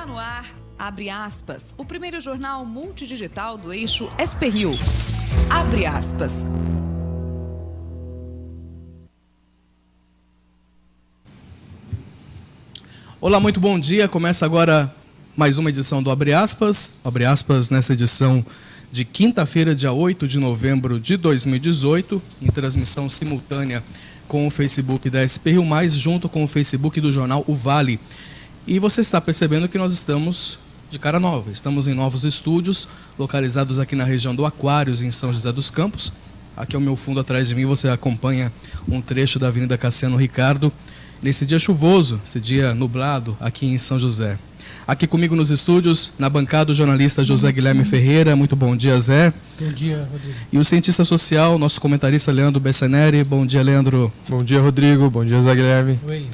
Está no ar, abre aspas, o primeiro jornal multidigital do eixo SP-Rio. Abre aspas. Olá, muito bom dia. Começa agora mais uma edição do Abre Aspas. Abre Aspas nessa edição de quinta-feira, dia 8 de novembro de 2018, em transmissão simultânea com o Facebook da SP-Rio+, junto com o Facebook do jornal O Vale. E você está percebendo que nós estamos de cara nova. Estamos em novos estúdios, localizados aqui na região do Aquários, em São José dos Campos. Aqui ao meu fundo, atrás de mim, você acompanha um trecho da Avenida Cassiano Ricardo, nesse dia chuvoso, esse dia nublado, aqui em São José. Aqui comigo nos estúdios, na bancada, o jornalista José Guilherme Ferreira. Muito bom dia, Zé. Bom dia, Rodrigo. E o cientista social, nosso comentarista Leandro Bessaneri. Bom dia, Leandro. Bom dia, Rodrigo. Bom dia, Zé Guilherme. Oi.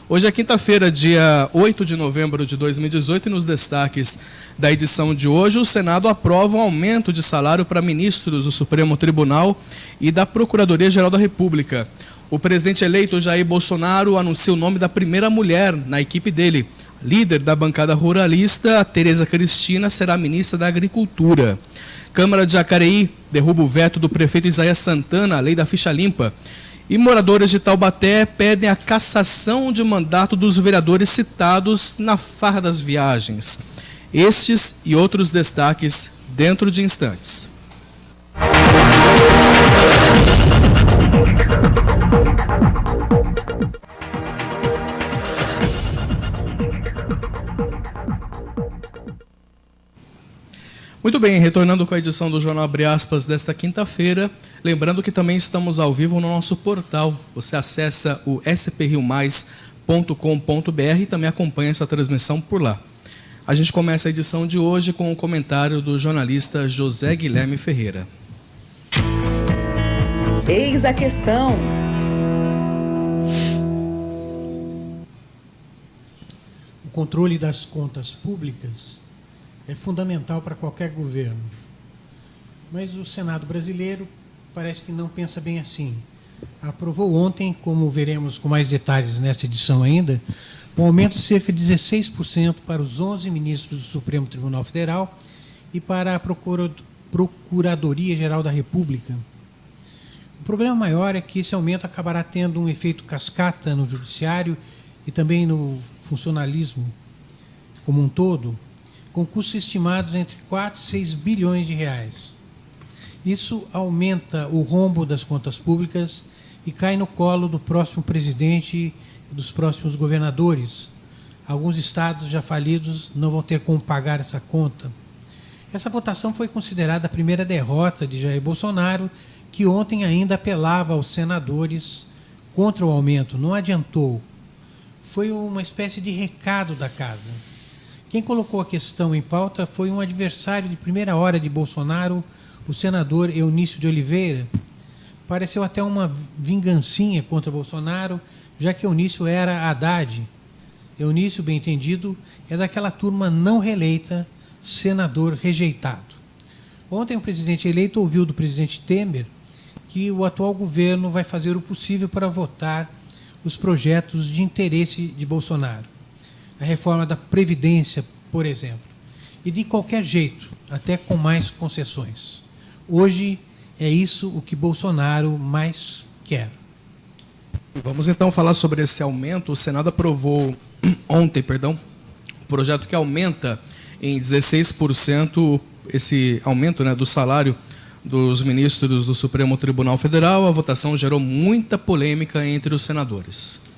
Hoje é quinta-feira, dia 8 de novembro de 2018, e nos destaques da edição de hoje, o Senado aprova um aumento de salário para ministros do Supremo Tribunal e da Procuradoria-Geral da República. O presidente eleito Jair Bolsonaro anuncia o nome da primeira mulher na equipe dele. Líder da bancada ruralista, Tereza Cristina, será ministra da Agricultura. Câmara de Jacareí derruba o veto do prefeito Isaías Santana à lei da ficha limpa. E moradores de Taubaté pedem a cassação de mandato dos vereadores citados na farra das viagens. Estes e outros destaques dentro de instantes. Muito bem, retornando com a edição do Jornal Abre Aspas desta quinta-feira, lembrando que também estamos ao vivo no nosso portal. Você acessa o sprriomais.com.br e também acompanha essa transmissão por lá. A gente começa a edição de hoje com o comentário do jornalista José Guilherme Ferreira. Eis a questão. O controle das contas públicas é fundamental para qualquer governo. Mas o Senado brasileiro parece que não pensa bem assim. Aprovou ontem, como veremos com mais detalhes nesta edição ainda, um aumento de cerca de 16% para os 11 ministros do Supremo Tribunal Federal e para a Procuradoria-Geral da República. O problema maior é que esse aumento acabará tendo um efeito cascata no judiciário e também no funcionalismo como um todo, com custos estimados entre 4 e 6 bilhões de reais. Isso aumenta o rombo das contas públicas e cai no colo do próximo presidente e dos próximos governadores. Alguns estados já falidos não vão ter como pagar essa conta. Essa votação foi considerada a primeira derrota de Jair Bolsonaro, que ontem ainda apelava aos senadores contra o aumento. Não adiantou. Foi uma espécie de recado da casa. Quem colocou a questão em pauta foi um adversário de primeira hora de Bolsonaro, o senador Eunício de Oliveira. Pareceu até uma vingancinha contra Bolsonaro, já que Eunício era Haddad. Eunício, bem entendido, é daquela turma não reeleita, senador rejeitado. Ontem o presidente eleito ouviu do presidente Temer que o atual governo vai fazer o possível para votar os projetos de interesse de Bolsonaro. A reforma da Previdência, por exemplo, e de qualquer jeito, até com mais concessões. Hoje é isso o que Bolsonaro mais quer. Vamos então falar sobre esse aumento. O Senado aprovou ontem, o projeto que aumenta em 16% esse aumento, do salário dos ministros do Supremo Tribunal Federal. A votação gerou muita polêmica entre os senadores.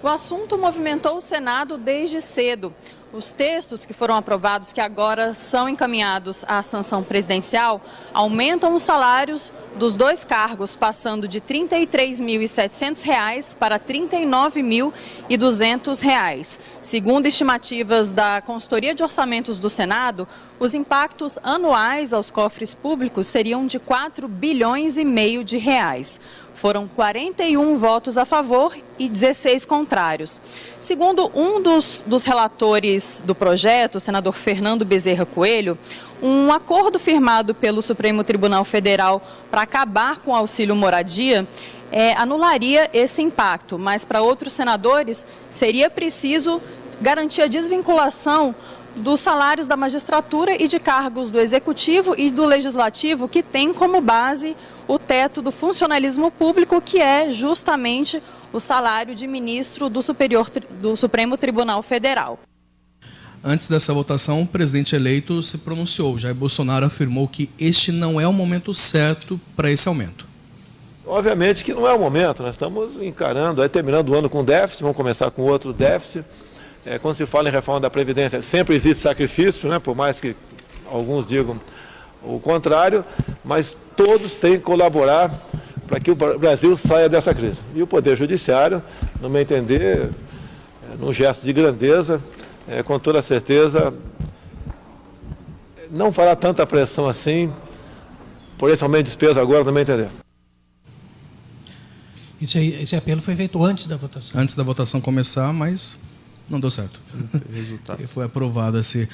O assunto movimentou o Senado desde cedo. Os textos que foram aprovados, que agora são encaminhados à sanção presidencial, aumentam os salários dos dois cargos, passando de R$ 33.700 para R$ 39.200. Segundo estimativas da Consultoria de Orçamentos do Senado, os impactos anuais aos cofres públicos seriam de 4,5 bilhões de reais. Foram 41 votos a favor e 16 contrários. Segundo um dos relatores do projeto, o senador Fernando Bezerra Coelho, um acordo firmado pelo Supremo Tribunal Federal para acabar com o auxílio moradia anularia esse impacto, mas para outros senadores seria preciso garantir a desvinculação dos salários da magistratura e de cargos do Executivo e do Legislativo, que tem como base o teto do funcionalismo público, que é justamente o salário de ministro do Supremo Tribunal Federal. Antes dessa votação, o presidente eleito se pronunciou. Jair Bolsonaro afirmou que este não é o momento certo para esse aumento. Obviamente que não é o momento, nós estamos encarando, terminando o ano com déficit, vamos começar com outro déficit. Quando se fala em reforma da Previdência, sempre existe sacrifício, né, por mais que alguns digam o contrário, mas todos têm que colaborar para que o Brasil saia dessa crise. E o Poder Judiciário, no meu entender, num gesto de grandeza, com toda certeza, não fará tanta pressão assim por esse aumento de despesa agora, no meu entender. Esse apelo foi feito antes da votação. Antes da votação começar, mas não deu certo. E foi aprovado assim.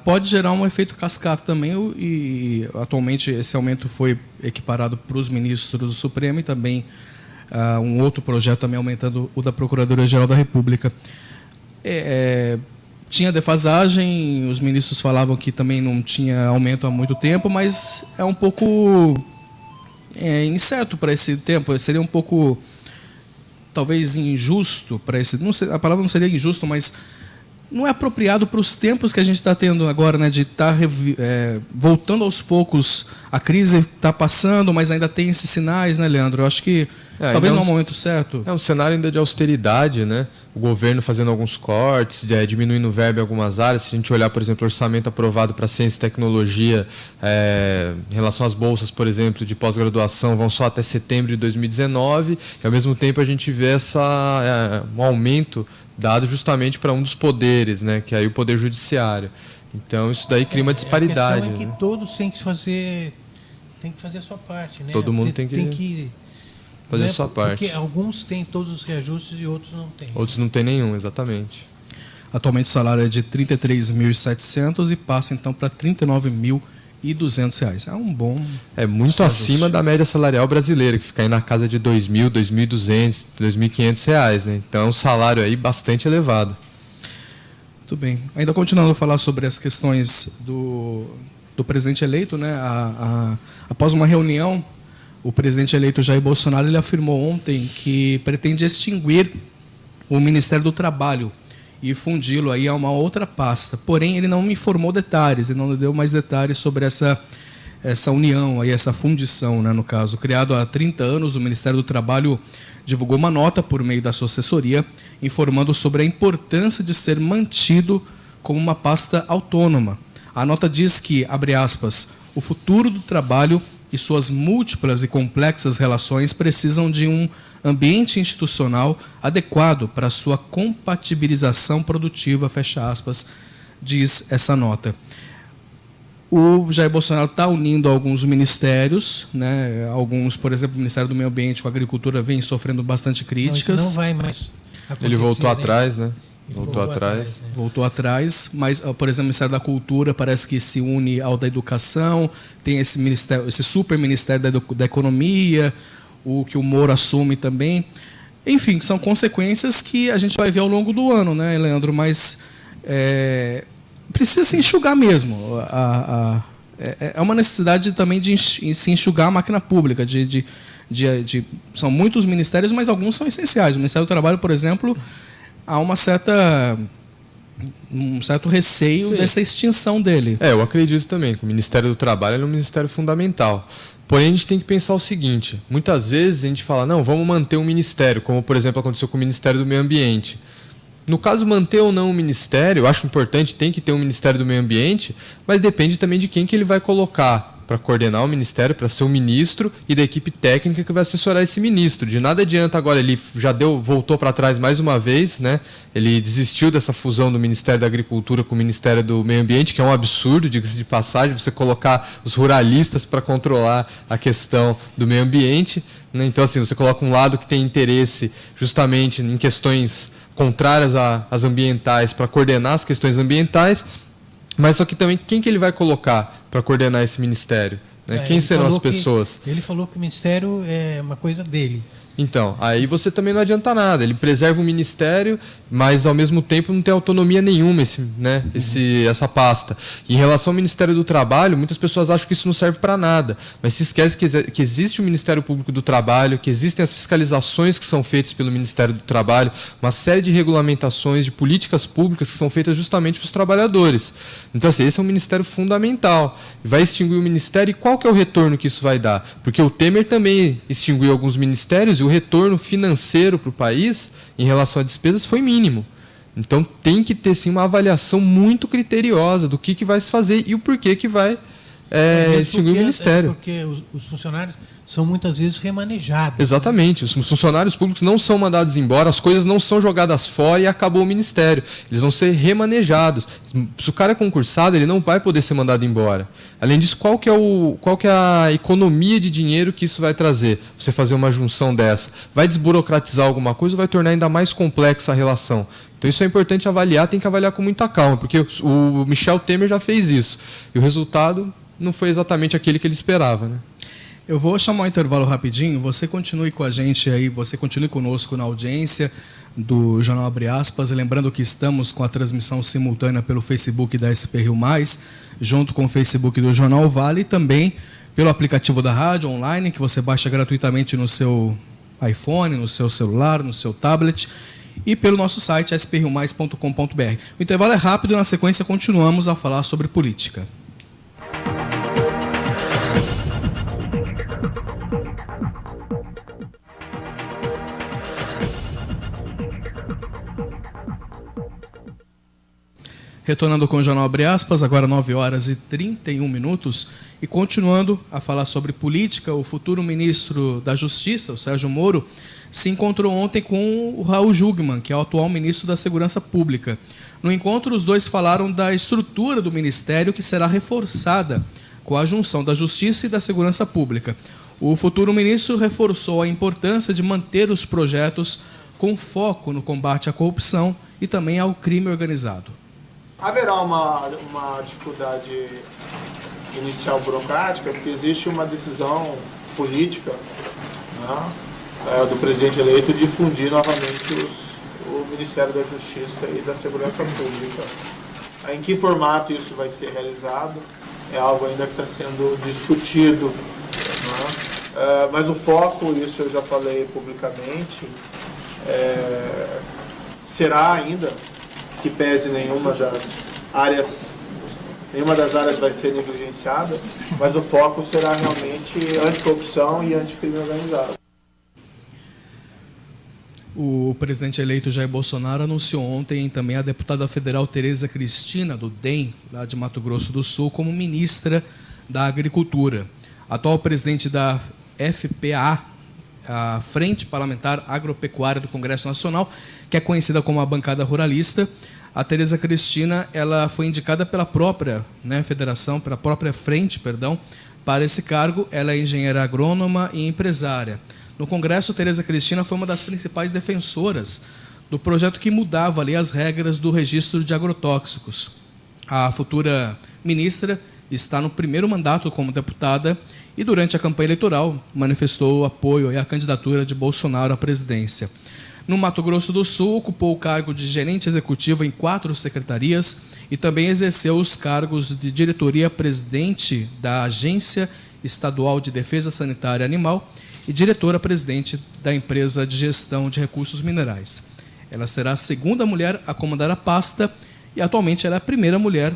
Pode gerar um efeito cascata também, e atualmente esse aumento foi equiparado para os ministros do Supremo e também um outro projeto também aumentando o da Procuradoria-Geral da República. Tinha defasagem, os ministros falavam que também não tinha aumento há muito tempo, mas é um pouco incerto para esse tempo, seria um pouco, talvez, injusto para esse... Não sei, a palavra não seria injusto, mas não é apropriado para os tempos que a gente está tendo agora, né, de estar voltando aos poucos. A crise está passando, mas ainda tem esses sinais, né, Leandro? Eu acho que talvez não é o momento certo. É um cenário ainda de austeridade, né? O governo fazendo alguns cortes, diminuindo o verbo em algumas áreas. Se a gente olhar, por exemplo, o orçamento aprovado para ciência e tecnologia, em relação às bolsas, por exemplo, de pós-graduação, vão só até setembro de 2019, e ao mesmo tempo a gente vê um aumento dado justamente para um dos poderes, né? Que é aí o Poder Judiciário. Então isso daí cria uma disparidade. A questão é que todos têm que fazer a sua parte, né? Todo mundo tem que fazer a sua parte. Porque alguns têm todos os reajustes e outros não têm. Outros não têm nenhum, exatamente. Atualmente o salário é de R$ 33.700 e passa então para R$ 39.200. É um bom... É muito acima da média salarial brasileira, que fica aí na casa de R$ 2.000, R$ 2.200, R$ 2.500, né? Então é um salário aí bastante elevado. Muito bem. Ainda continuando a falar sobre as questões do presidente eleito, né? Após uma reunião, o presidente eleito Jair Bolsonaro ele afirmou ontem que pretende extinguir o Ministério do Trabalho e fundi-lo aí a uma outra pasta. Porém, ele não me informou detalhes, ele não deu mais detalhes sobre essa união, aí, essa fundição, né, no caso. Criado há 30 anos, o Ministério do Trabalho divulgou uma nota por meio da sua assessoria, informando sobre a importância de ser mantido como uma pasta autônoma. A nota diz que, abre aspas, o futuro do trabalho e suas múltiplas e complexas relações precisam de um ambiente institucional adequado para sua compatibilização produtiva, fecha aspas, diz essa nota. O Jair Bolsonaro está unindo alguns ministérios, né? Alguns, por exemplo, o Ministério do Meio Ambiente com a Agricultura vem sofrendo bastante críticas. Não vai mais acontecer, ele voltou né? atrás, né? Voltou atrás, mas, por exemplo, o Ministério da Cultura parece que se une ao da Educação, tem esse ministério, esse super Ministério da Economia, o que o Moro assume também. Enfim, são consequências que a gente vai ver ao longo do ano, né, Leandro? Mas precisa se enxugar mesmo. É uma necessidade também de se enxugar a máquina pública. São muitos ministérios, mas alguns são essenciais. O Ministério do Trabalho, por exemplo, há um certo receio dessa extinção dele. Eu acredito também que o Ministério do Trabalho é um ministério fundamental. Porém, a gente tem que pensar o seguinte, muitas vezes a gente fala, não, vamos manter um ministério, como, por exemplo, aconteceu com o Ministério do Meio Ambiente. No caso, manter ou não o ministério, eu acho importante, tem que ter um Ministério do Meio Ambiente, mas depende também de quem que ele vai colocar para coordenar o ministério, para ser o ministro e da equipe técnica que vai assessorar esse ministro. De nada adianta agora, ele já voltou para trás mais uma vez, né? Ele desistiu dessa fusão do Ministério da Agricultura com o Ministério do Meio Ambiente, que é um absurdo, diga-se de passagem, você colocar os ruralistas para controlar a questão do meio ambiente, né? Então, assim, você coloca um lado que tem interesse justamente em questões contrárias às ambientais para coordenar as questões ambientais, mas só que também quem que ele vai colocar para coordenar esse ministério? Né? Quem serão as pessoas? Ele falou que o ministério é uma coisa dele. Então, aí você também não adianta nada. Ele preserva o ministério, mas ao mesmo tempo não tem autonomia nenhuma essa pasta. E em relação ao Ministério do Trabalho, muitas pessoas acham que isso não serve para nada, mas se esquece que existe o Ministério Público do Trabalho, que existem as fiscalizações que são feitas pelo Ministério do Trabalho, uma série de regulamentações, de políticas públicas que são feitas justamente para os trabalhadores. Então, assim, esse é um ministério fundamental. Vai extinguir o ministério e qual que é o retorno que isso vai dar? Porque o Temer também extinguiu alguns ministérios e o retorno financeiro para o país em relação a despesas foi mínimo. Então tem que ter sim uma avaliação muito criteriosa do que vai se fazer e o porquê que vai extinguir o ministério. Porque os funcionários são muitas vezes remanejados. Exatamente. Os funcionários públicos não são mandados embora, as coisas não são jogadas fora e acabou o ministério. Eles vão ser remanejados. Se o cara é concursado, ele não vai poder ser mandado embora. Além disso, qual que é a economia de dinheiro que isso vai trazer? Você fazer uma junção dessa. Vai desburocratizar alguma coisa ou vai tornar ainda mais complexa a relação? Então isso é importante avaliar, tem que avaliar com muita calma, porque o Michel Temer já fez isso. E o resultado não foi exatamente aquele que ele esperava, né? Eu vou chamar um intervalo rapidinho, você continue com a gente aí, você continue conosco na audiência do Jornal Abre Aspas, lembrando que estamos com a transmissão simultânea pelo Facebook da SP Rio Mais, junto com o Facebook do Jornal Vale e também pelo aplicativo da rádio online, que você baixa gratuitamente no seu iPhone, no seu celular, no seu tablet, e pelo nosso site spriomais.com.br. O intervalo é rápido e na sequência continuamos a falar sobre política. Retornando com o Jornal Abre Aspas, agora 9 horas e 31 minutos, e continuando a falar sobre política, o futuro ministro da Justiça, o Sérgio Moro, se encontrou ontem com o Raul Jungmann, que é o atual ministro da Segurança Pública. No encontro, os dois falaram da estrutura do ministério que será reforçada com a junção da Justiça e da Segurança Pública. O futuro ministro reforçou a importância de manter os projetos com foco no combate à corrupção e também ao crime organizado. Haverá uma dificuldade inicial burocrática, porque existe uma decisão política, né, do presidente eleito de fundir novamente o Ministério da Justiça e da Segurança Pública. Em que formato isso vai ser realizado é algo ainda que está sendo discutido, né? Mas o foco, isso eu já falei publicamente, será ainda que pese nenhuma das áreas vai ser negligenciada, mas o foco será realmente anticorrupção e anticrime organizado. O presidente eleito Jair Bolsonaro anunciou ontem também a deputada federal Tereza Cristina, do DEM, lá de Mato Grosso do Sul, como ministra da Agricultura. Atual presidente da FPA, a Frente Parlamentar Agropecuária do Congresso Nacional, que é conhecida como a bancada ruralista. A Tereza Cristina, ela foi indicada pela própria federação, pela própria frente, para esse cargo. Ela é engenheira agrônoma e empresária. No Congresso, Tereza Cristina foi uma das principais defensoras do projeto que mudava ali as regras do registro de agrotóxicos. A futura ministra está no primeiro mandato como deputada e, durante a campanha eleitoral, manifestou apoio à candidatura de Bolsonaro à presidência. No Mato Grosso do Sul, ocupou o cargo de gerente executivo em 4 secretarias e também exerceu os cargos de diretoria presidente da Agência Estadual de Defesa Sanitária Animal e diretora-presidente da empresa de gestão de recursos minerais. Ela será a segunda mulher a comandar a pasta e atualmente ela é a primeira mulher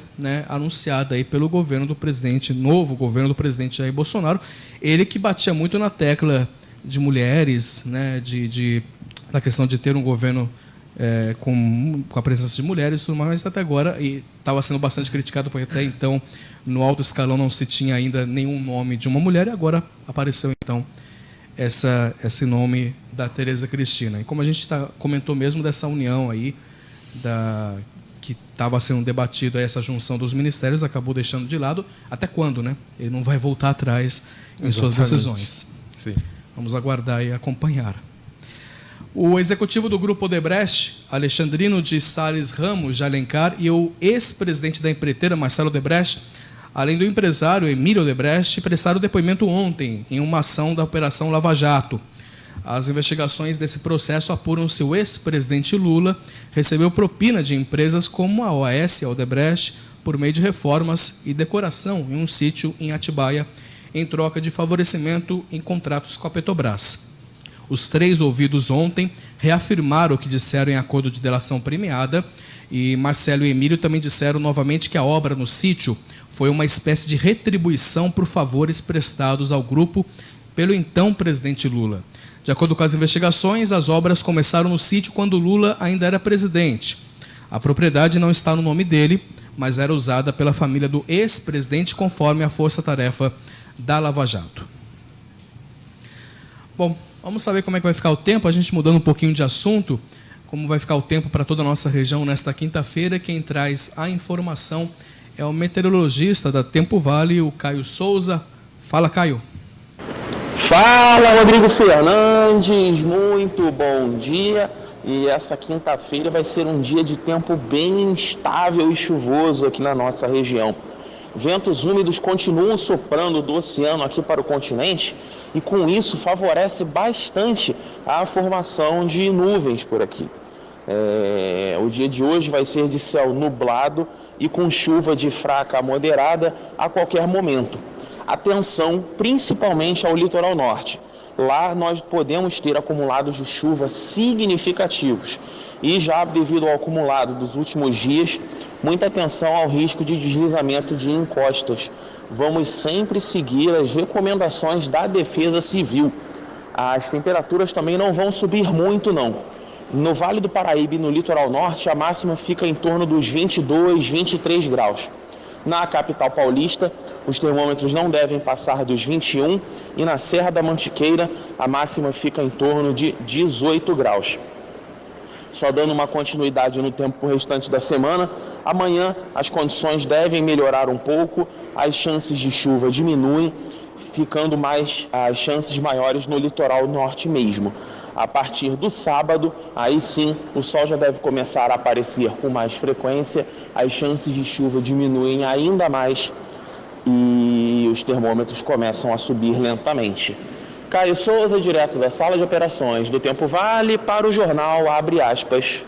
anunciada aí pelo governo do presidente, novo governo do presidente Jair Bolsonaro. Ele que batia muito na tecla de mulheres, na questão de ter um governo com a presença de mulheres e tudo mais, mas até agora estava sendo bastante criticado, porque até então no alto escalão não se tinha ainda nenhum nome de uma mulher, e agora apareceu então esse nome da Tereza Cristina. E como a gente comentou mesmo dessa união aí, que estava sendo debatido, essa junção dos ministérios, acabou deixando de lado. Até quando, né? Ele não vai voltar atrás em suas decisões. Sim. Vamos aguardar e acompanhar. O executivo do Grupo Odebrecht, Alexandrino de Salles Ramos de Alencar, e o ex-presidente da empreiteira, Marcelo Odebrecht, além do empresário Emílio Odebrecht, prestaram depoimento ontem em uma ação da Operação Lava Jato. As investigações desse processo apuram se o ex-presidente Lula recebeu propina de empresas como a OAS, a Odebrecht, por meio de reformas e decoração em um sítio em Atibaia, em troca de favorecimento em contratos com a Petrobras. Os 3 ouvidos ontem reafirmaram o que disseram em acordo de delação premiada, e Marcelo e Emílio também disseram novamente que a obra no sítio foi uma espécie de retribuição por favores prestados ao grupo pelo então presidente Lula. De acordo com as investigações, as obras começaram no sítio quando Lula ainda era presidente. A propriedade não está no nome dele, mas era usada pela família do ex-presidente conforme a força-tarefa da Lava Jato. Bom, vamos saber como é que vai ficar o tempo, a gente mudando um pouquinho de assunto, como vai ficar o tempo para toda a nossa região nesta quinta-feira. Quem traz a informação é o meteorologista da Tempo Vale, o Caio Souza. Fala, Caio. Fala, Rodrigo Fernandes, muito bom dia. E essa quinta-feira vai ser um dia de tempo bem instável e chuvoso aqui na nossa região. Ventos úmidos continuam soprando do oceano aqui para o continente e com isso favorece bastante a formação de nuvens por aqui. O dia de hoje vai ser de céu nublado e com chuva de fraca a moderada a qualquer momento. Atenção principalmente ao litoral norte. Lá nós podemos ter acumulados de chuva significativos e já devido ao acumulado dos últimos dias, muita atenção ao risco de deslizamento de encostas. Vamos sempre seguir as recomendações da Defesa Civil. As temperaturas também não vão subir muito, não. No Vale do Paraíba e no litoral norte, a máxima fica em torno dos 22, 23 graus. Na capital paulista, os termômetros não devem passar dos 21 e na Serra da Mantiqueira, a máxima fica em torno de 18 graus. Só dando uma continuidade no tempo restante da semana, amanhã as condições devem melhorar um pouco, as chances de chuva diminuem, ficando mais as chances maiores no litoral norte mesmo. A partir do sábado, aí sim, o sol já deve começar a aparecer com mais frequência, as chances de chuva diminuem ainda mais e os termômetros começam a subir lentamente. Caio Souza, direto da sala de operações do Tempo Vale, para o jornal Abre Aspas.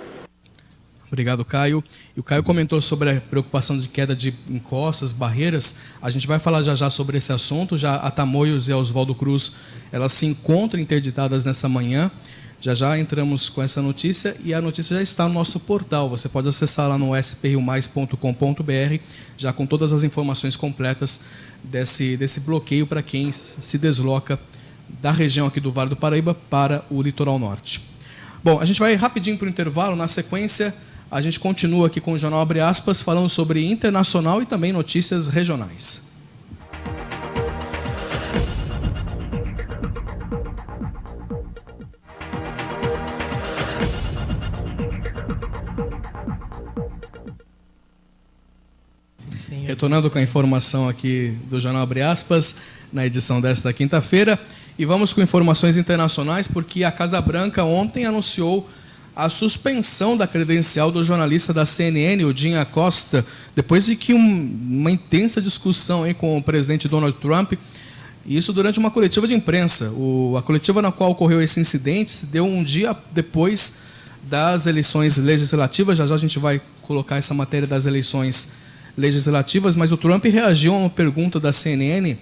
Obrigado, Caio. E o Caio comentou sobre a preocupação de queda de encostas, barreiras. A gente vai falar já sobre esse assunto. Já a Tamoios e a Oswaldo Cruz, elas se encontram interditadas nessa manhã. Já entramos com essa notícia e a notícia já está no nosso portal. Você pode acessar lá no spriomais.com.br, já com todas as informações completas desse bloqueio para quem se desloca da região aqui do Vale do Paraíba para o litoral norte. Bom, a gente vai rapidinho para o intervalo. Na sequência, a gente continua aqui com o Jornal Abre Aspas, falando sobre internacional e também notícias regionais. Retornando com a informação aqui do Jornal Abre Aspas, na edição desta quinta-feira. E vamos com informações internacionais, porque a Casa Branca ontem anunciou a suspensão da credencial do jornalista da CNN, o Jim Acosta, depois de que uma intensa discussão aí com o presidente Donald Trump, e isso durante uma coletiva de imprensa. A coletiva na qual ocorreu esse incidente se deu um dia depois das eleições legislativas. Já a gente vai colocar essa matéria das eleições legislativas, mas o Trump reagiu a uma pergunta da CNN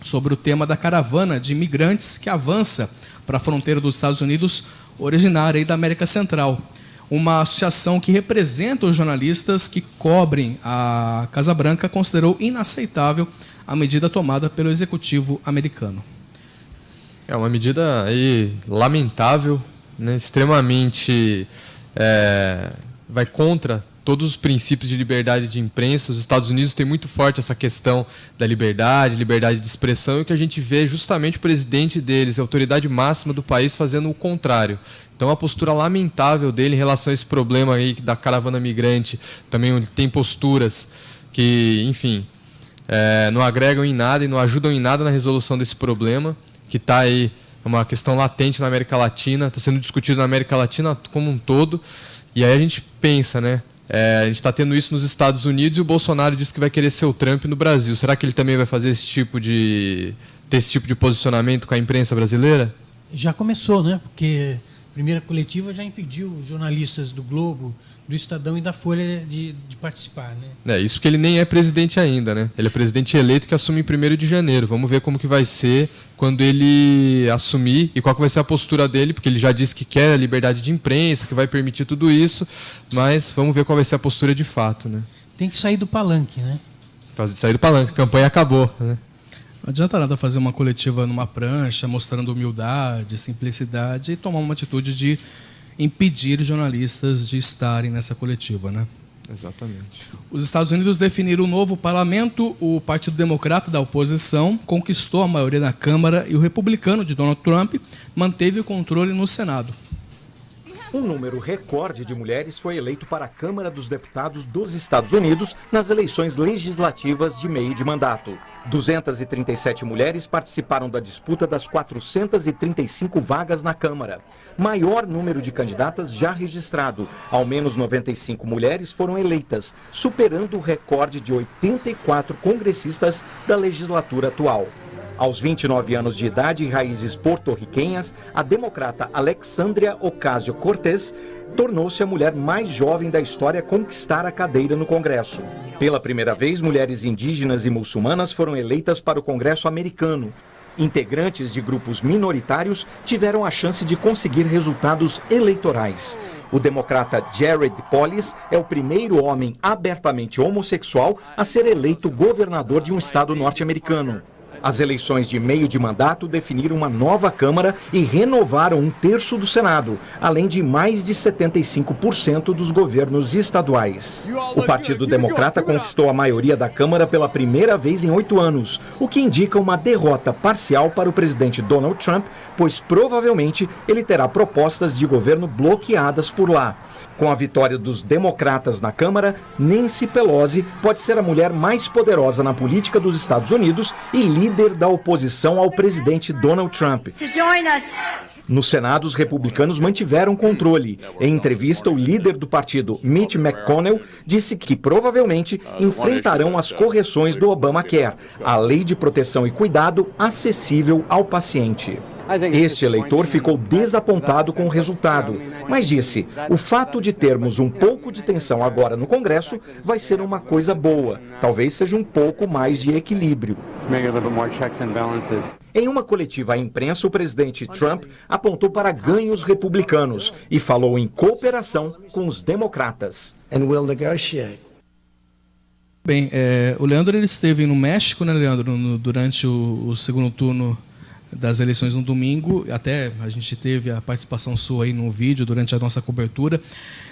sobre o tema da caravana de imigrantes que avança para a fronteira dos Estados Unidos, originária aí da América Central. Uma associação que representa os jornalistas que cobrem a Casa Branca considerou inaceitável a medida tomada pelo executivo americano. É uma medida aí lamentável, né, extremamente vai contra todos os princípios de liberdade de imprensa. Os Estados Unidos têm muito forte essa questão da liberdade de expressão, e o que a gente vê é justamente o presidente deles, a autoridade máxima do país, fazendo o contrário. Então, a postura lamentável dele em relação a esse problema aí da caravana migrante, também onde tem posturas que, enfim, não agregam em nada e não ajudam em nada na resolução desse problema, que está aí, uma questão latente na América Latina, está sendo discutido na América Latina como um todo. E aí a gente pensa, né? A gente está tendo isso nos Estados Unidos e o Bolsonaro disse que vai querer ser o Trump no Brasil. Será que ele também vai fazer ter esse tipo de posicionamento com a imprensa brasileira? Já começou, né? Porque a primeira coletiva já impediu jornalistas do Globo, do Estadão e da Folha de participar, né? Isso porque ele nem é presidente ainda, né? Ele é presidente eleito que assume em 1º de janeiro. Vamos ver como que vai ser quando ele assumir e qual que vai ser a postura dele, porque ele já disse que quer a liberdade de imprensa, que vai permitir tudo isso, mas vamos ver qual vai ser a postura de fato, né? Tem que sair do palanque, né? Sair do palanque, a campanha acabou, né? Não adianta nada fazer uma coletiva numa prancha, mostrando humildade, simplicidade e tomar uma atitude de impedir jornalistas de estarem nessa coletiva, né? Exatamente. Os Estados Unidos definiram um novo parlamento. O Partido Democrata da oposição conquistou a maioria na Câmara e o republicano de Donald Trump manteve o controle no Senado. Um número recorde de mulheres foi eleito para a Câmara dos Deputados dos Estados Unidos nas eleições legislativas de meio de mandato. 237 mulheres participaram da disputa das 435 vagas na Câmara. Maior número de candidatas já registrado. Ao menos 95 mulheres foram eleitas, superando o recorde de 84 congressistas da legislatura atual. Aos 29 anos de idade e raízes porto-riquenhas, a democrata Alexandria Ocasio-Cortez tornou-se a mulher mais jovem da história a conquistar a cadeira no Congresso. Pela primeira vez, mulheres indígenas e muçulmanas foram eleitas para o Congresso americano. Integrantes de grupos minoritários tiveram a chance de conseguir resultados eleitorais. O democrata Jared Polis é o primeiro homem abertamente homossexual a ser eleito governador de um estado norte-americano. As eleições de meio de mandato definiram uma nova Câmara e renovaram 1/3 do Senado, além de mais de 75% dos governos estaduais. O Partido Democrata conquistou a maioria da Câmara pela primeira vez em 8 anos, o que indica uma derrota parcial para o presidente Donald Trump, pois provavelmente ele terá propostas de governo bloqueadas por lá. Com a vitória dos democratas na Câmara, Nancy Pelosi pode ser a mulher mais poderosa na política dos Estados Unidos e líder da oposição ao presidente Donald Trump. No Senado, os republicanos mantiveram o controle. Em entrevista, o líder do partido, Mitch McConnell, disse que provavelmente enfrentarão as correções do Obamacare, a lei de proteção e cuidado acessível ao paciente. Este eleitor ficou desapontado com o resultado, mas disse: o fato de termos um pouco de tensão agora no Congresso vai ser uma coisa boa. Talvez seja um pouco mais de equilíbrio. Em uma coletiva à imprensa, o presidente Trump apontou para ganhos republicanos e falou em cooperação com os democratas. Bem, o Leandro ele esteve no México, né, Leandro, durante o segundo turno das eleições no domingo. Até a gente teve a participação sua aí no vídeo durante a nossa cobertura.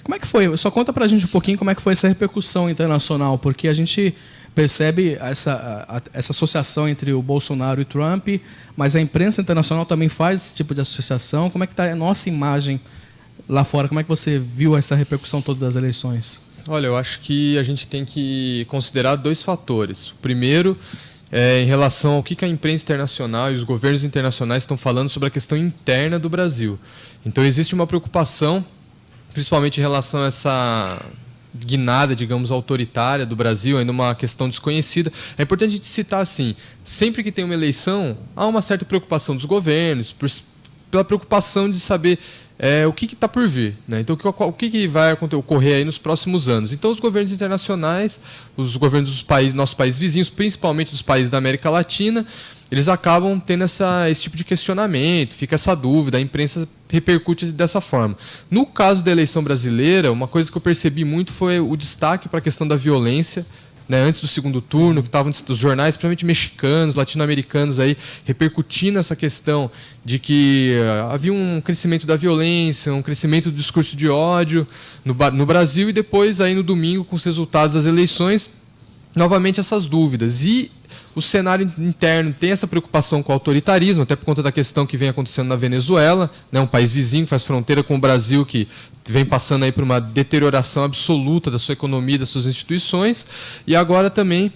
Como é que foi? Só conta pra gente um pouquinho como é que foi essa repercussão internacional, porque a gente percebe essa associação entre o Bolsonaro e Trump, mas a imprensa internacional também faz esse tipo de associação. Como é que está a nossa imagem lá fora? Como é que você viu essa repercussão toda das eleições? Olha, eu acho que a gente tem que considerar 2 fatores. O primeiro é em relação ao que a imprensa internacional e os governos internacionais estão falando sobre a questão interna do Brasil. Então existe uma preocupação, principalmente em relação a essa guinada, digamos, autoritária do Brasil, ainda uma questão desconhecida. É importante a gente citar assim, sempre que tem uma eleição, há uma certa preocupação dos governos, pela preocupação de saber o que está por vir, né? Então, o que vai ocorrer aí nos próximos anos. Então, os governos internacionais, os governos dos países, nossos países vizinhos, principalmente dos países da América Latina, eles acabam tendo esse tipo de questionamento, fica essa dúvida, a imprensa repercute dessa forma. No caso da eleição brasileira, uma coisa que eu percebi muito foi o destaque para a questão da violência, né, antes do segundo turno, que estavam os jornais, principalmente mexicanos, latino-americanos, aí, repercutindo essa questão de que havia um crescimento da violência, um crescimento do discurso de ódio no Brasil, e depois, aí, no domingo, com os resultados das eleições, novamente essas dúvidas. E o cenário interno tem essa preocupação com o autoritarismo, até por conta da questão que vem acontecendo na Venezuela, né, um país vizinho que faz fronteira com o Brasil, que vem passando aí por uma deterioração absoluta da sua economia, das suas instituições. E agora também,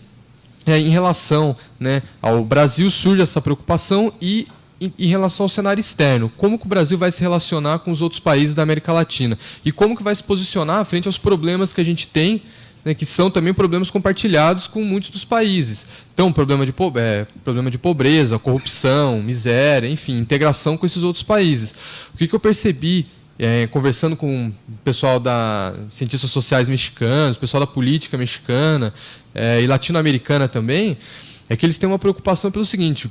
em relação, né, ao Brasil, surge essa preocupação e em relação ao cenário externo, como que o Brasil vai se relacionar com os outros países da América Latina e como que vai se posicionar frente aos problemas que a gente tem, né, que são também problemas compartilhados com muitos dos países. Então, problema de pobreza, corrupção, miséria, enfim, integração com esses outros países. O que eu percebi, conversando com o pessoal da cientistas sociais mexicanos, o pessoal da política mexicana e latino-americana também, é que eles têm uma preocupação pelo seguinte: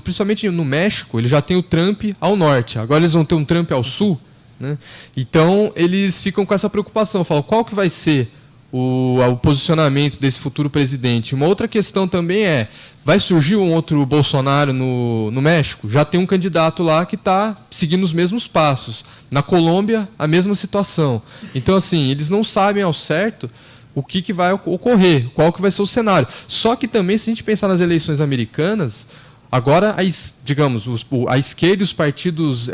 principalmente no México, eles já têm o Trump ao norte, agora eles vão ter um Trump ao sul, né? Então, eles ficam com essa preocupação, falam qual que vai ser o posicionamento desse futuro presidente. Uma outra questão também vai surgir um outro Bolsonaro no México? Já tem um candidato lá que está seguindo os mesmos passos. Na Colômbia, a mesma situação. Então, assim, eles não sabem ao certo o que vai ocorrer, qual que vai ser o cenário. Só que também, se a gente pensar nas eleições americanas, agora, digamos, a esquerda e os partidos,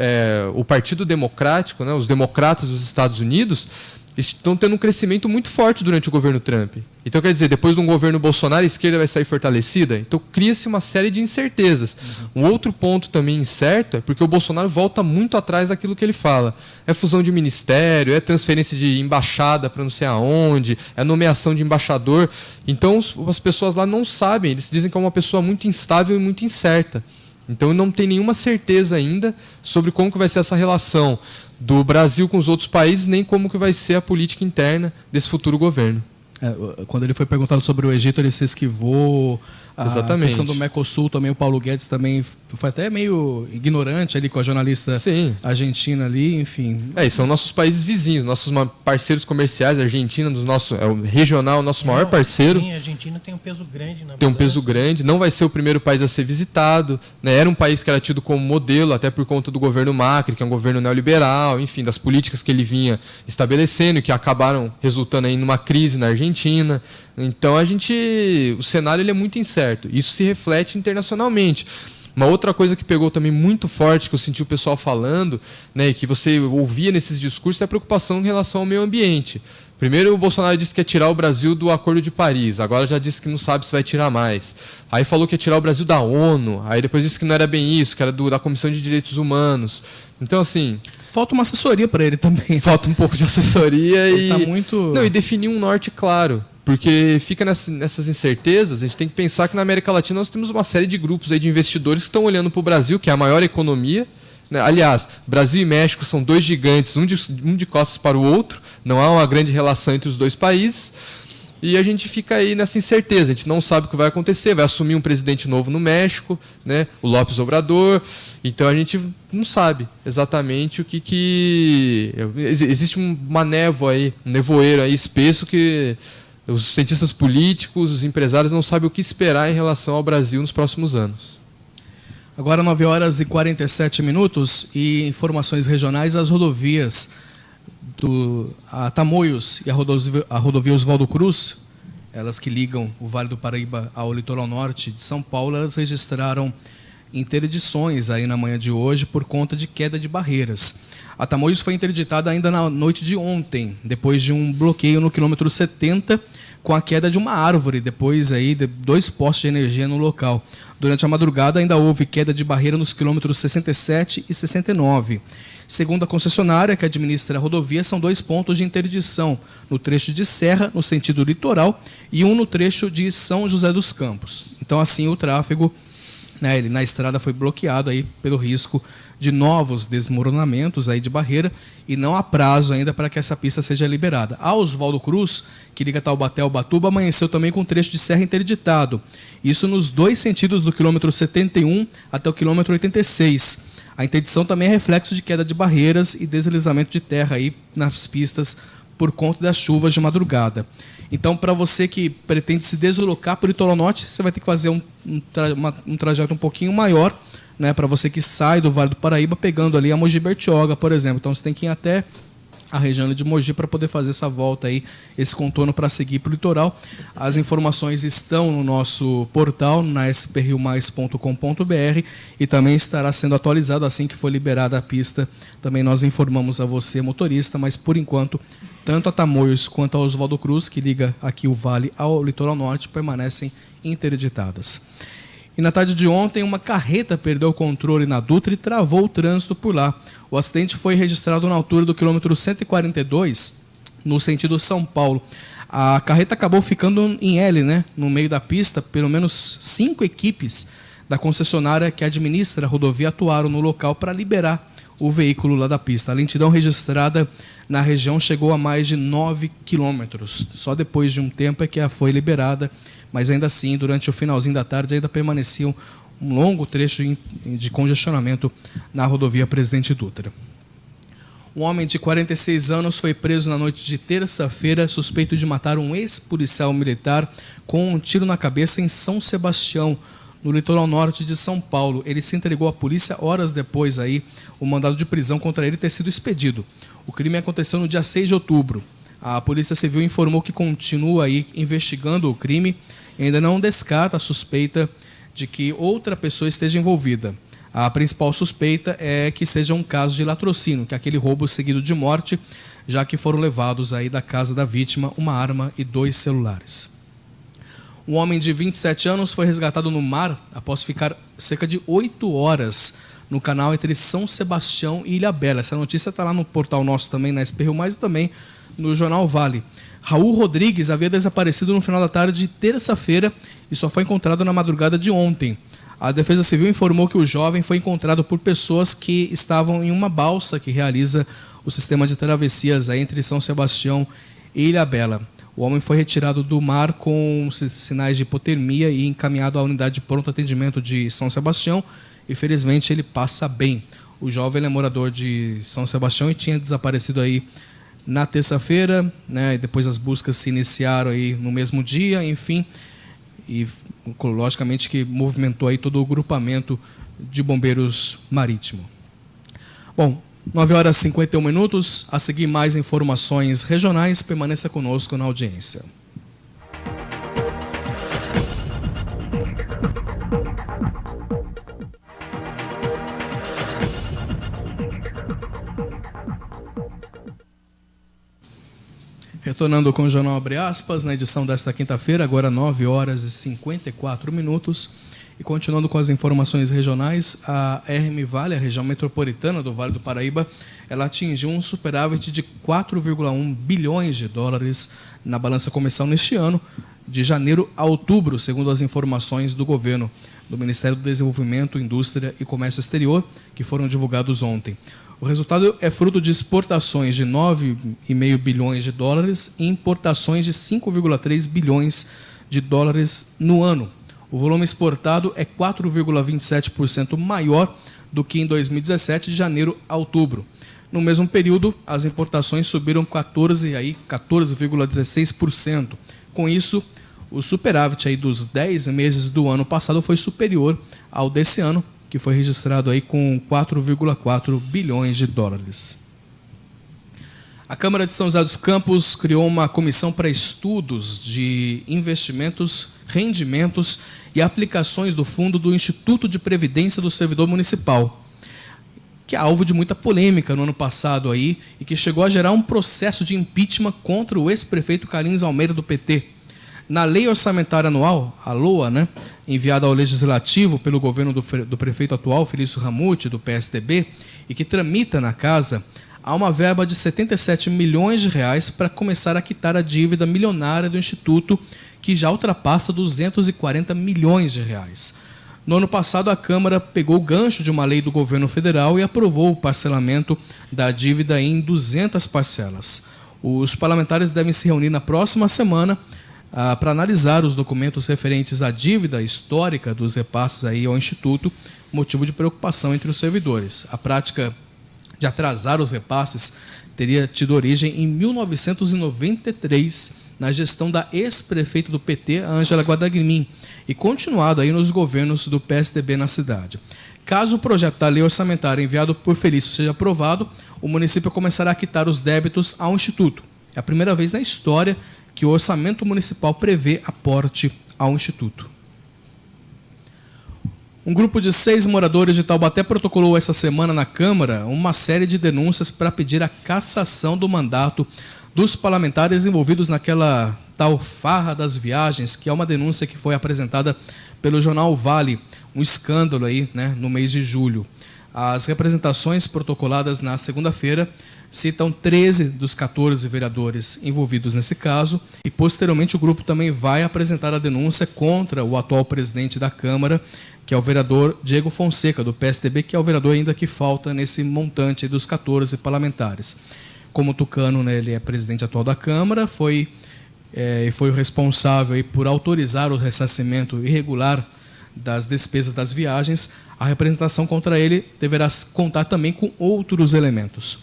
o Partido Democrático, né, os democratas dos Estados Unidos, estão tendo um crescimento muito forte durante o governo Trump. Então, quer dizer, depois de um governo Bolsonaro, a esquerda vai sair fortalecida? Então, cria-se uma série de incertezas. Um outro ponto também incerto é porque o Bolsonaro volta muito atrás daquilo que ele fala. É fusão de ministério, é transferência de embaixada para não sei aonde, é nomeação de embaixador. Então, as pessoas lá não sabem, eles dizem que é uma pessoa muito instável e muito incerta. Então, não tem nenhuma certeza ainda sobre como que vai ser essa relação do Brasil com os outros países, nem como que vai ser a política interna desse futuro governo. Quando ele foi perguntado sobre o Egito, ele se esquivou. Exatamente. A questão do Mercosul também, o Paulo Guedes também foi até meio ignorante ali com a jornalista argentina ali, enfim. E são nossos países vizinhos, nossos parceiros comerciais. A Argentina, é o regional, nosso maior parceiro. Sim, a Argentina tem um peso grande na Tem um peso grande, não vai ser o primeiro país a ser visitado, né? Era um país que era tido como modelo, até por conta do governo Macri, que é um governo neoliberal, enfim, das políticas que ele vinha estabelecendo, que acabaram resultando aí numa crise na Argentina. Então, o cenário ele é muito incerto. Isso se reflete internacionalmente. Uma outra coisa que pegou também muito forte, que eu senti o pessoal falando, né, e que você ouvia nesses discursos, é a preocupação em relação ao meio ambiente. Primeiro, o Bolsonaro disse que ia tirar o Brasil do Acordo de Paris. Agora já disse que não sabe se vai tirar mais. Aí falou que ia tirar o Brasil da ONU. Aí depois disse que não era bem isso, que era da Comissão de Direitos Humanos. Então, assim... Falta uma assessoria para ele também. Falta um pouco de assessoria ele tá muito... e definir um norte claro. Porque fica nessas incertezas, a gente tem que pensar que na América Latina nós temos uma série de grupos aí de investidores que estão olhando para o Brasil, que é a maior economia. Aliás, Brasil e México são dois gigantes, um de costas para o outro, não há uma grande relação entre os dois países, e a gente fica aí nessa incerteza, a gente não sabe o que vai acontecer, vai assumir um presidente novo no México, né, o López Obrador, então a gente não sabe exatamente o que... Existe uma névoa aí, um nevoeiro aí espesso que os cientistas políticos, os empresários não sabem o que esperar em relação ao Brasil nos próximos anos. Agora 9 horas e 47 minutos e informações regionais. As rodovias a Tamoios e a rodovia Oswaldo Cruz, elas que ligam o Vale do Paraíba ao litoral norte de São Paulo, elas registraram interdições aí na manhã de hoje por conta de queda de barreiras. A Tamoios foi interditada ainda na noite de ontem, depois de um bloqueio no quilômetro 70, com a queda de uma árvore, depois aí de 2 postes de energia no local. Durante a madrugada ainda houve queda de barreira nos quilômetros 67 e 69. Segundo a concessionária que administra a rodovia, são 2 pontos de interdição, no trecho de Serra, no sentido litoral, e um no trecho de São José dos Campos. Então, assim, o tráfego na estrada foi bloqueado aí pelo risco de novos desmoronamentos aí de barreira, e não há prazo ainda para que essa pista seja liberada. A Oswaldo Cruz, que liga Taubaté ao Ubatuba, amanheceu também com trecho de serra interditado. Isso nos 2 sentidos do quilômetro 71 até o quilômetro 86. A interdição também é reflexo de queda de barreiras e deslizamento de terra aí nas pistas por conta das chuvas de madrugada. Então, para você que pretende se deslocar para o litoral norte, você vai ter que fazer um trajeto um pouquinho maior, né, para você que sai do Vale do Paraíba, pegando ali a Mogi Bertioga, por exemplo. Então, você tem que ir até a região de Mogi para poder fazer essa volta aí, esse contorno para seguir para o litoral. As informações estão no nosso portal, na sprriomais.com.br, e também estará sendo atualizado assim que for liberada a pista. Também nós informamos a você, motorista, mas por enquanto, tanto a Tamoios quanto a Oswaldo Cruz, que liga aqui o Vale ao litoral norte, permanecem interditadas. E na tarde de ontem, uma carreta perdeu o controle na Dutra e travou o trânsito por lá. O acidente foi registrado na altura do quilômetro 142, no sentido São Paulo. A carreta acabou ficando em L, né, no meio da pista. Pelo menos 5 equipes da concessionária que administra a rodovia atuaram no local para liberar o veículo lá da pista. A lentidão registrada na região chegou a mais de 9 quilômetros. Só depois de um tempo é que ela foi liberada, mas ainda assim, durante o finalzinho da tarde, ainda permanecia um longo trecho de congestionamento na rodovia Presidente Dutra. Um homem de 46 anos foi preso na noite de terça-feira, suspeito de matar um ex-policial militar com um tiro na cabeça em São Sebastião, no litoral norte de São Paulo. Ele se entregou à polícia horas depois o mandado de prisão contra ele ter sido expedido. O crime aconteceu no dia 6 de outubro. A Polícia Civil informou que continua investigando o crime e ainda não descarta a suspeita de que outra pessoa esteja envolvida. A principal suspeita é que seja um caso de latrocínio, que é aquele roubo seguido de morte, já que foram levados da casa da vítima uma arma e 2 celulares. Um homem de 27 anos foi resgatado no mar após ficar cerca de 8 horas no canal entre São Sebastião e Ilhabela. Essa notícia está lá no portal nosso também, na SP Rio, mas também no Jornal Vale. Raul Rodrigues havia desaparecido no final da tarde de terça-feira e só foi encontrado na madrugada de ontem. A Defesa Civil informou que o jovem foi encontrado por pessoas que estavam em uma balsa que realiza o sistema de travessias entre São Sebastião e Ilhabela. O homem foi retirado do mar com sinais de hipotermia e encaminhado à unidade de pronto atendimento de São Sebastião. E felizmente ele passa bem. O jovem é morador de São Sebastião e tinha desaparecido na terça-feira, né? Depois as buscas se iniciaram no mesmo dia, enfim. E logicamente que movimentou todo o grupamento de bombeiros marítimo. Bom, 9 horas e 51 minutos. A seguir, mais informações regionais. Permaneça conosco na audiência. Retornando com o Jornal Abre Aspas, na edição desta quinta-feira, agora 9 horas e 54 minutos. E continuando com as informações regionais, a RM Vale, a região metropolitana do Vale do Paraíba, ela atingiu um superávit de 4,1 bilhões de dólares na balança comercial neste ano, de janeiro a outubro, segundo as informações do governo, do Ministério do Desenvolvimento, Indústria e Comércio Exterior, que foram divulgados ontem. O resultado é fruto de exportações de 9,5 bilhões de dólares e importações de 5,3 bilhões de dólares no ano. O volume exportado é 4,27% maior do que em 2017, de janeiro a outubro. No mesmo período, as importações subiram 14,16%. Com isso, o superávit dos 10 meses do ano passado foi superior ao desse ano, que foi registrado com 4,4 bilhões de dólares. A Câmara de São José dos Campos criou uma comissão para estudos de investimentos, rendimentos e aplicações do fundo do Instituto de Previdência do Servidor Municipal, que é alvo de muita polêmica no ano passado e que chegou a gerar um processo de impeachment contra o ex-prefeito Carlinhos Almeida do PT. Na Lei Orçamentária Anual, a LOA, enviada ao Legislativo pelo governo do prefeito atual, Felício Ramute, do PSDB, e que tramita na Casa, há uma verba de 77 milhões de reais para começar a quitar a dívida milionária do Instituto, que já ultrapassa 240 milhões de reais. No ano passado, a Câmara pegou o gancho de uma lei do governo federal e aprovou o parcelamento da dívida em 200 parcelas. Os parlamentares devem se reunir na próxima semana para analisar os documentos referentes à dívida histórica dos repasses ao Instituto, motivo de preocupação entre os servidores. A prática de atrasar os repasses teria tido origem em 1993, na gestão da ex-prefeita do PT, Ângela Guadagnini, e continuado nos governos do PSDB na cidade. Caso o projeto da lei orçamentária enviado por Felício seja aprovado, o município começará a quitar os débitos ao Instituto. É a primeira vez na história que o orçamento municipal prevê aporte ao Instituto. Um grupo de 6 moradores de Taubaté protocolou essa semana na Câmara uma série de denúncias para pedir a cassação do mandato dos parlamentares envolvidos naquela tal farra das viagens, que é uma denúncia que foi apresentada pelo Jornal Vale, um escândalo no mês de julho. As representações protocoladas na segunda-feira citam 13 dos 14 vereadores envolvidos nesse caso e, posteriormente, o grupo também vai apresentar a denúncia contra o atual presidente da Câmara, que é o vereador Diego Fonseca, do PSDB, que é o vereador ainda que falta nesse montante dos 14 parlamentares. Como o Tucano, né, ele é presidente atual da Câmara, foi o responsável aí por autorizar o ressarcimento irregular das despesas das viagens. A representação contra ele deverá contar também com outros elementos.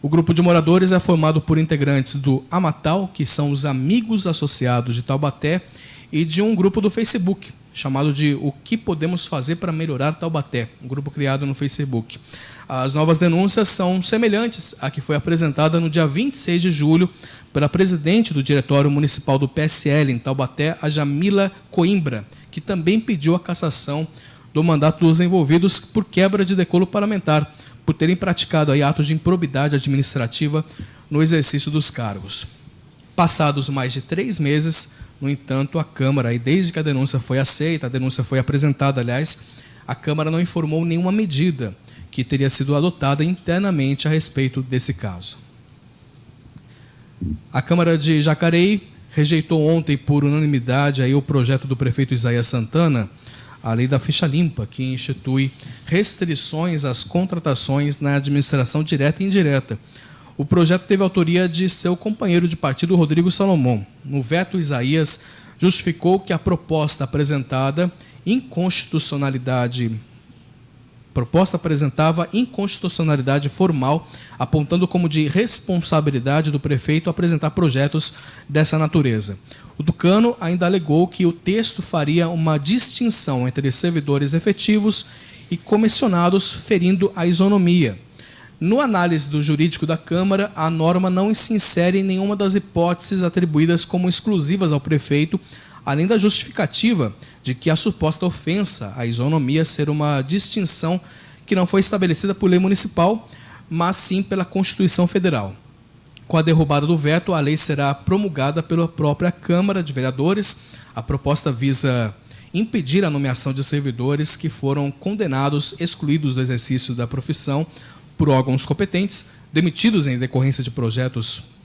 O grupo de moradores é formado por integrantes do Amatal, que são os Amigos Associados de Taubaté, e de um grupo do Facebook, chamado de O Que Podemos Fazer para Melhorar Taubaté, um grupo criado no Facebook. As novas denúncias são semelhantes à que foi apresentada no dia 26 de julho pela presidente do Diretório Municipal do PSL em Taubaté, a Jamila Coimbra, que também pediu a cassação do mandato dos envolvidos por quebra de decoro parlamentar, por terem praticado aí atos de improbidade administrativa no exercício dos cargos. Passados mais de 3 meses, no entanto, a Câmara, e desde que a denúncia foi aceita, a denúncia foi apresentada, aliás, a Câmara não informou nenhuma medida que teria sido adotada internamente a respeito desse caso. A Câmara de Jacareí rejeitou ontem, por unanimidade, aí, o projeto do prefeito Isaías Santana, a lei da ficha limpa, que institui restrições às contratações na administração direta e indireta. O projeto teve autoria de seu companheiro de partido, Rodrigo Salomão. No veto, Isaías justificou que a proposta apresentava inconstitucionalidade formal, apontando como de responsabilidade do prefeito apresentar projetos dessa natureza. O Tucano ainda alegou que o texto faria uma distinção entre servidores efetivos e comissionados, ferindo a isonomia. No análise do jurídico da Câmara, a norma não se insere em nenhuma das hipóteses atribuídas como exclusivas ao prefeito, além da justificativa de que a suposta ofensa à isonomia ser uma distinção que não foi estabelecida por lei municipal, mas sim pela Constituição Federal. Com a derrubada do veto, a lei será promulgada pela própria Câmara de Vereadores. A proposta visa impedir a nomeação de servidores que foram condenados, excluídos do exercício da profissão por órgãos competentes, demitidos em decorrência de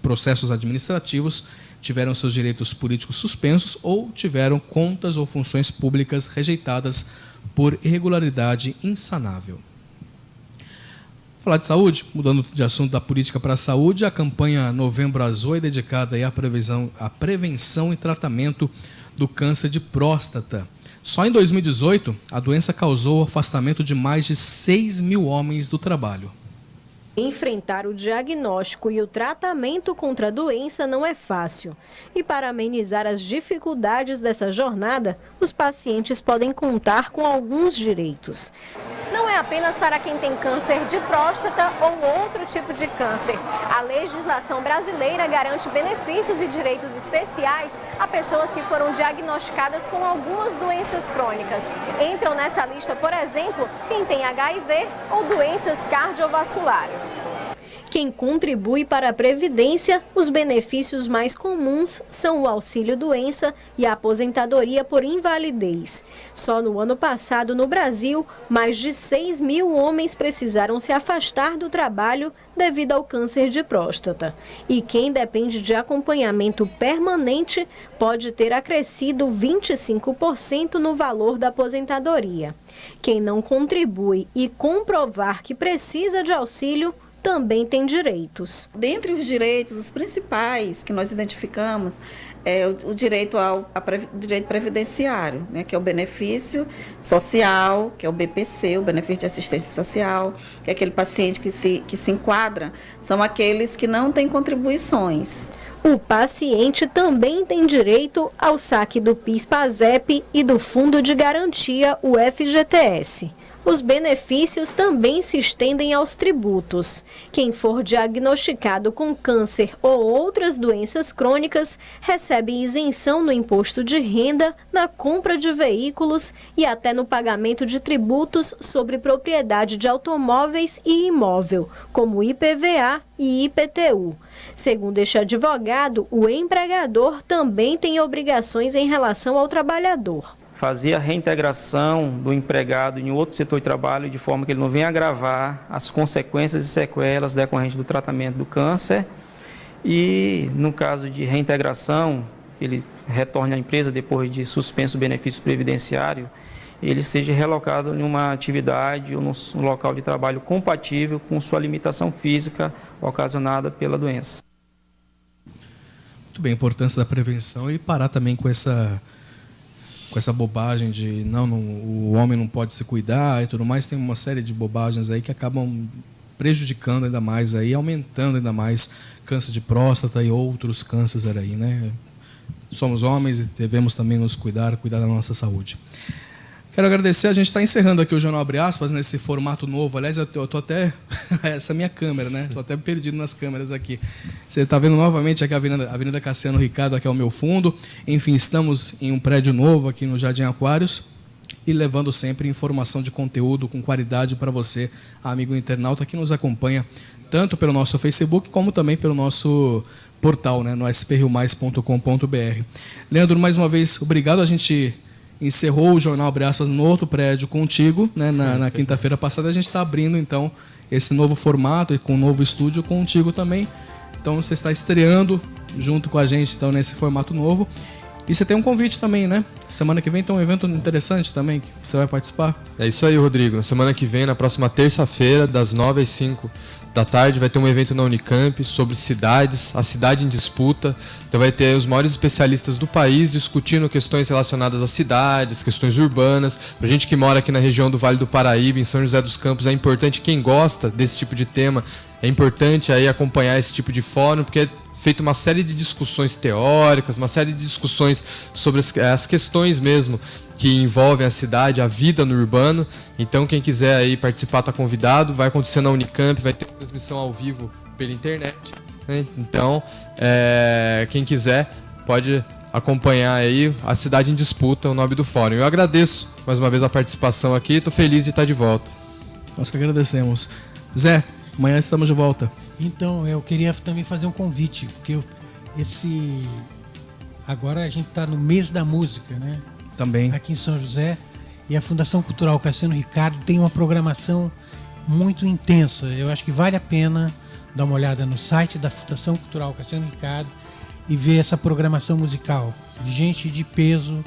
processos administrativos, tiveram seus direitos políticos suspensos ou tiveram contas ou funções públicas rejeitadas por irregularidade insanável. Falar de saúde, mudando de assunto da política para a saúde, a campanha Novembro Azul é dedicada aí à prevenção e tratamento do câncer de próstata. Só em 2018, a doença causou o afastamento de mais de 6 mil homens do trabalho. Enfrentar o diagnóstico e o tratamento contra a doença não é fácil. E para amenizar as dificuldades dessa jornada, os pacientes podem contar com alguns direitos. Não é apenas para quem tem câncer de próstata ou outro tipo de câncer. A legislação brasileira garante benefícios e direitos especiais a pessoas que foram diagnosticadas com algumas doenças crônicas. Entram nessa lista, por exemplo, quem tem HIV ou doenças cardiovasculares. Quem contribui para a Previdência, os benefícios mais comuns são o auxílio-doença e a aposentadoria por invalidez. Só no ano passado, no Brasil, mais de 6 mil homens precisaram se afastar do trabalho devido ao câncer de próstata. E quem depende de acompanhamento permanente pode ter acrescido 25% no valor da aposentadoria. Quem não contribui e comprovar que precisa de auxílio também tem direitos. Dentre os direitos, os principais que nós identificamos é o direito direito previdenciário, né, que é o benefício social, que é o BPC, o benefício de assistência social, que é aquele paciente que se enquadra, são aqueles que não têm contribuições. O paciente também tem direito ao saque do PIS/PASEP e do Fundo de Garantia, o FGTS. Os benefícios também se estendem aos tributos. Quem for diagnosticado com câncer ou outras doenças crônicas recebe isenção no imposto de renda, na compra de veículos e até no pagamento de tributos sobre propriedade de automóveis e imóvel, como IPVA e IPTU. Segundo este advogado, o empregador também tem obrigações em relação ao trabalhador. fazer a reintegração do empregado em outro setor de trabalho de forma que ele não venha agravar as consequências e sequelas decorrentes do tratamento do câncer. E, no caso de reintegração, ele retorne à empresa depois de suspenso o benefício previdenciário, ele seja relocado em uma atividade ou num local de trabalho compatível com sua limitação física ocasionada pela doença. Muito bem, a importância da prevenção e parar também com essa bobagem de o homem não pode se cuidar e tudo mais. Tem uma série de bobagens aí que acabam prejudicando ainda mais, aí, aumentando ainda mais câncer de próstata e outros cânceres aí, né? Somos homens e devemos também nos cuidar da nossa saúde. Quero agradecer, a gente está encerrando aqui o Jornal Abre Aspas nesse formato novo. Aliás, eu estou até... essa é a minha câmera, né? Estou até perdido nas câmeras aqui. Você está vendo novamente aqui a Avenida Cassiano Ricardo, aqui ao meu fundo. Enfim, estamos em um prédio novo aqui no Jardim Aquários e levando sempre informação de conteúdo com qualidade para você, amigo internauta, que nos acompanha tanto pelo nosso Facebook como também pelo nosso portal, né, no sprriomais.com.br. Leandro, mais uma vez, obrigado. A gente encerrou o Jornal Abre Aspas no outro prédio contigo, né, na quinta-feira passada. A gente está abrindo, então, esse novo formato e com um novo estúdio contigo também. Então, você está estreando junto com a gente, então, nesse formato novo. E você tem um convite também, né? Semana que vem tem um evento interessante também que você vai participar. É isso aí, Rodrigo. Na semana que vem, na próxima terça-feira, das 9 às 5 da tarde, vai ter um evento na Unicamp sobre cidades, a cidade em disputa. Então vai ter os maiores especialistas do país discutindo questões relacionadas às cidades, questões urbanas. Pra gente que mora aqui na região do Vale do Paraíba, em São José dos Campos, é importante, quem gosta desse tipo de tema, é importante aí acompanhar esse tipo de fórum, porque é feito uma série de discussões teóricas, uma série de discussões sobre as questões mesmo que envolvem a cidade, a vida no urbano. Então, quem quiser aí participar está convidado. Vai acontecer na Unicamp, vai ter transmissão ao vivo pela internet, né? Então, quem quiser pode acompanhar aí a Cidade em Disputa, o nome do fórum. Eu agradeço mais uma vez a participação aqui, estou feliz de estar de volta. Nós que agradecemos. Zé, amanhã estamos de volta. Então, eu queria também fazer um convite, porque agora a gente está no mês da música, né? Também. Aqui em São José. E a Fundação Cultural Cassiano Ricardo tem uma programação muito intensa. Eu acho que vale a pena dar uma olhada no site da Fundação Cultural Cassiano Ricardo e ver essa programação musical de gente de peso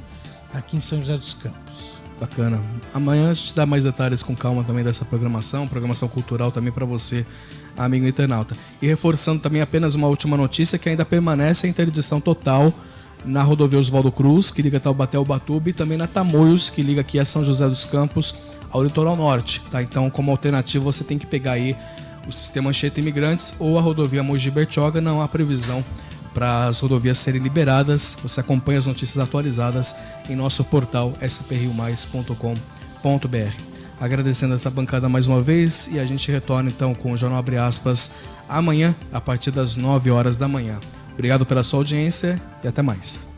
aqui em São José dos Campos. Bacana. Amanhã a gente dá mais detalhes com calma também dessa programação cultural também para você, amigo internauta. E reforçando também apenas uma última notícia, que ainda permanece a interdição total na rodovia Oswaldo Cruz, que liga Taubaté ao Ubatuba, e também na Tamoios, que liga aqui a São José dos Campos ao litoral norte, tá? Então, como alternativa, você tem que pegar aí o sistema Anchieta Imigrantes ou a rodovia Mogi Bertioga. Não há previsão para as rodovias serem liberadas. Você acompanha as notícias atualizadas em nosso portal sprriomais.com.br. Agradecendo essa bancada mais uma vez, e a gente retorna então com o Jornal Abre Aspas amanhã, a partir das 9 horas da manhã. Obrigado pela sua audiência e até mais.